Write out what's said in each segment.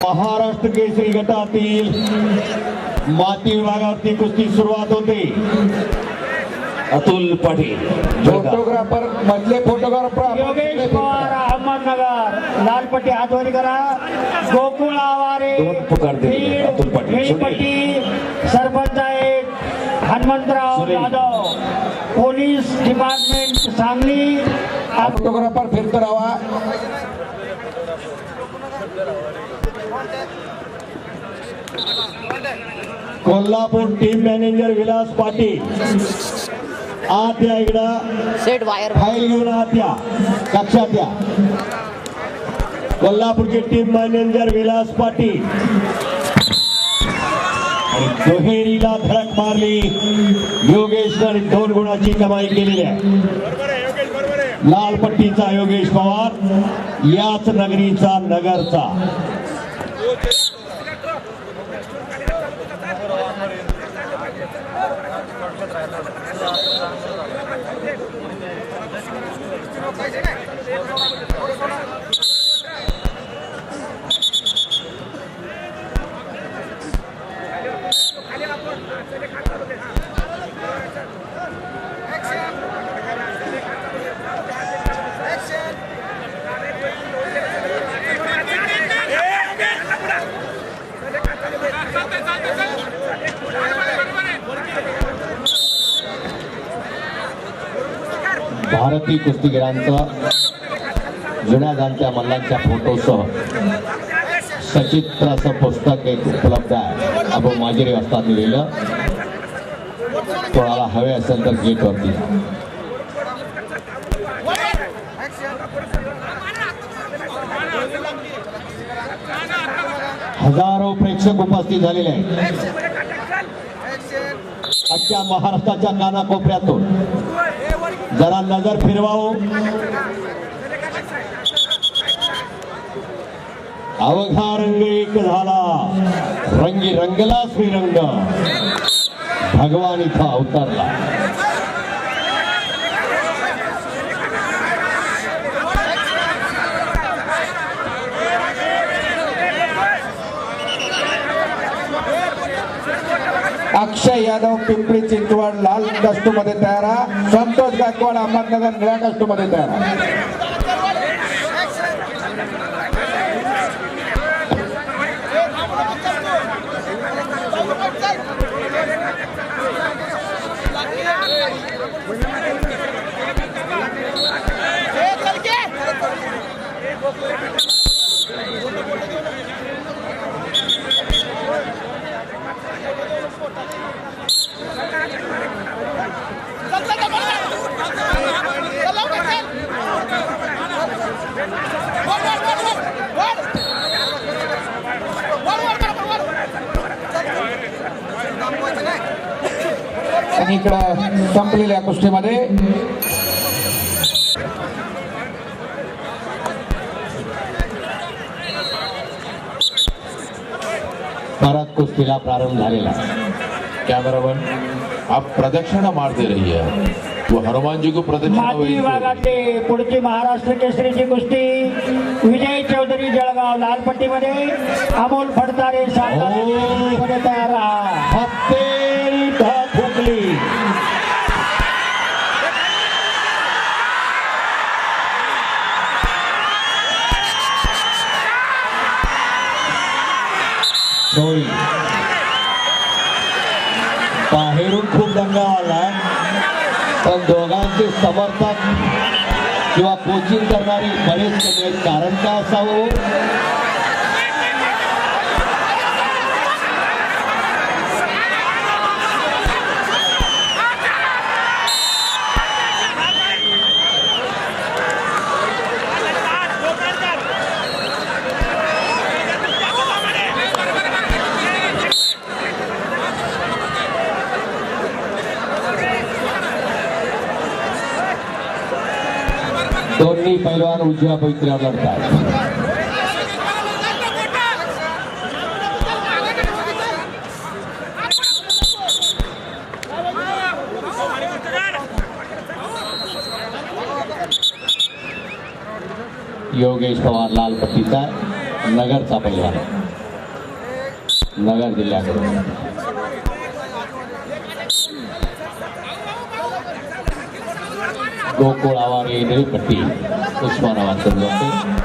महाराष्ट्र केसरी गटातील माती विभागावरती कुस्ती सुरुवात होते. अतुल पाटील फोटोग्राफर मधले फोटोग्राफर योगेश पवार अहमदनगर लाल पट्टी हातवरी करा. गोकुळ आवारे अतुल पाटील पट्टी सरपंच आहेत Hanumantrao Jadhav police department Sangli. Photographer फिरतो राहा. कोल्हापूर टीम मॅनेजर विलास पाटील आत या. इकडं सेट वायर फाईल घेऊन आत या. कक्षात या. कोल्हापूरचे टीम मॅनेजर विलास पाटील आणि दुहेरीला धडक मारली. योगेशने 2 गुणाची कमाई केलेली आहे. लाल पट्टीचा योगेश पवार याच नगरीचा नगरचा. भारतीय कुस्तीगिरांचं जुन्या जाणत्या मल्लांच्या फोटोसह सचित्र असं पुस्तक एक उपलब्ध आहे. अबो माजिरी असताना लिहिलं. कोणाला हवे असेल तर गेटवरती हजारो प्रेक्षक उपस्थित झालेले आहेत. अख्ख्या महाराष्ट्राच्या कानाकोपऱ्यातून जरा नजर फिरवाओ. अवघा रंग एक झाला. रंगी रंगला श्रीरंग. भगवान इथं अवतरला. अक्षय यादव पिंपरी चिंचवड लाल कस्टू मध्ये तयार आहे. संतोष गायकवाड अहमदनगर निळ्या कस्टू मध्ये तयार आहे. आणि इकडं संपलेल्या कुस्तीमध्ये परत कुस्तीला प्रारंभ झालेला. कैमरामैन आप प्रदक्षिणा मारते रहिए. वो हनुमान जी को प्रदक्षिणा माती विभागातले पुढची महाराष्ट्र केसरीची कुस्ती विजय चौधरी जळगाव लाल पट्टीमध्ये अमोल फडतारे मध्ये तयार राहा. हप्ते फुकली. बाहेरून खूप दंगा आलाय पण दोघांचे समर्थक किंवा कोचिंग करणारी बरेच कमी आहेत. कारण काय असावं? दोन्ही पैलवान उजव्या पैत्र्यावर लढतात. योगेश पवार लाल पट्टीचा नगरचा पैलवान. नगर जिल्ह्याकडून. गोकुळ आवारे निळपट्टी उस्मानाबाद जाते.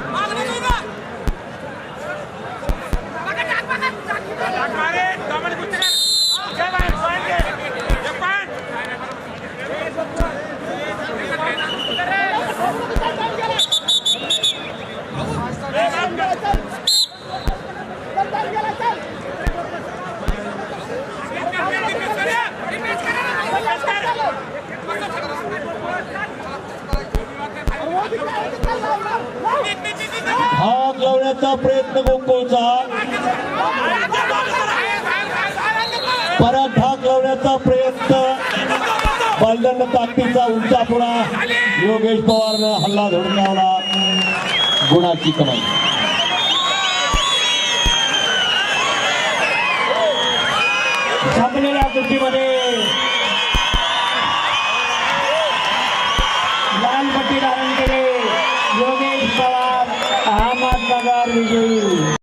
हात लावण्याचा प्रयत्न गोकुळचा, परत हात लावण्याचा प्रयत्न, बलदंड ताकदीचा उंचा पुरा. योगेश पवारनं हल्ला धडकावला, गुणाची कमाई. संपलेल्या कुस्तीमध्ये लाल पट्टी धारण केले योगेश पवार, अहमदनगर विजयी.